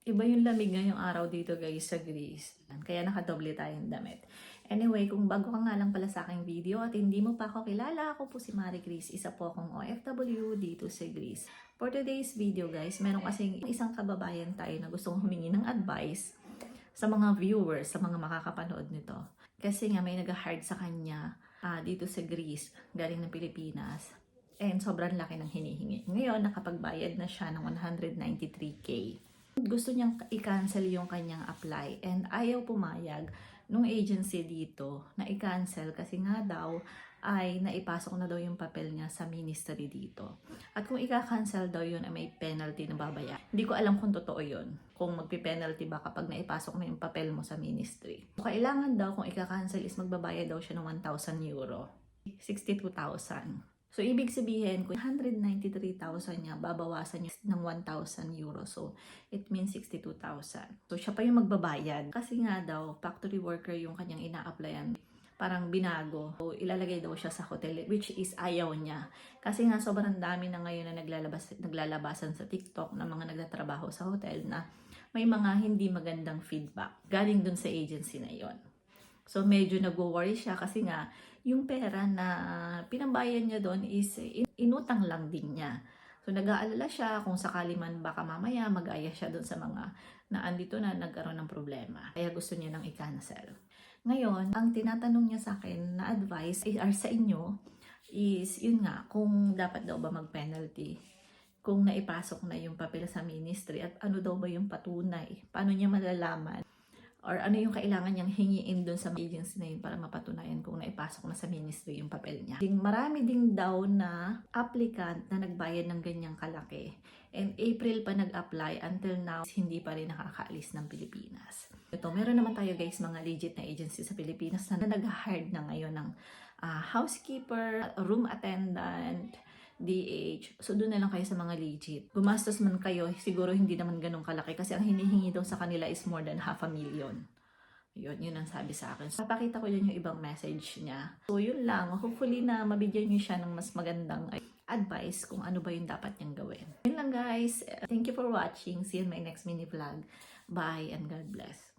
Iba yung lamig ngayong araw dito guys sa Greece. Kaya nakadoble tayong damit. Anyway, kung bago ka nga lang pala sa aking video at hindi mo pa ako kilala, ako po si Marie Chris. Isa po akong OFW dito sa Greece. For today's video guys, meron kasing isang kababayan tayo na gustong humingi ng advice sa mga viewers, sa mga makakapanood nito. Kasi nga may nag-hard sa kanya dito sa Greece, galing ng Pilipinas. And sobrang laki ng hinihingi. Ngayon, nakapagbayad na siya ng 193K. Gusto niyang i-cancel yung kanyang apply and ayaw pumayag nung agency dito na i-cancel kasi nga daw ay naipasok na daw yung papel niya sa ministry dito. At kung i-cancel daw yun ay may penalty na babayaran. Hindi ko alam kung totoo yun. Kung magpi-penalty ba kapag naipasok na yung papel mo sa ministry. Kailangan daw kung i-cancel is magbabayad daw siya ng 1,000 euro. 62,000. So, ibig sabihin, kung 193,000 niya, babawasan niya ng 1,000 euro. So, it means 62,000. So, siya pa yung magbabayad. Kasi nga daw, factory worker yung kanyang ina-applyan. Parang binago. So, ilalagay daw siya sa hotel, which is ayaw niya. Kasi nga, sobrang dami na ngayon na naglalabasan sa TikTok na mga nagtatrabaho sa hotel na may mga hindi magandang feedback. Galing dun sa agency na yon. So, medyo nag-worry siya kasi nga, yung pera na pinambayan niya doon is inutang lang din niya. So, nag-aalala siya kung sakali man baka mamaya mag-aya siya doon sa mga na andito na nagkaroon ng problema. Kaya gusto niya nang i-cancel. Ngayon, ang tinatanong niya sa akin na advice or sa inyo is, yun nga, kung dapat daw ba mag-penalty. Kung naipasok na yung papel sa ministry at ano daw ba yung patunay. Paano niya malalaman? Or ano yung kailangan niyang hingiin doon sa agency na yun para mapatunayan kung naipasok na sa ministry yung papel niya. Marami ding daw na applicant na nagbayad ng ganyang kalaki. And April pa nag-apply, until now, hindi pa rin nakakaalis ng Pilipinas. Ito, meron naman tayo guys mga legit na agency sa Pilipinas na nag-hard na ngayon ng housekeeper, room attendant, DH. So, doon na lang kayo sa mga legit. Gumastos man kayo, siguro hindi naman ganun kalaki kasi ang hinihingi daw sa kanila is more than 500,000. Yun ang sabi sa akin. So, papakita ko yun yung ibang message niya. So, yun lang. Hopefully na mabigyan niyo siya ng mas magandang advice kung ano ba yung dapat niyang gawin. Yun lang guys. Thank you for watching. See you in my next mini vlog. Bye and God bless.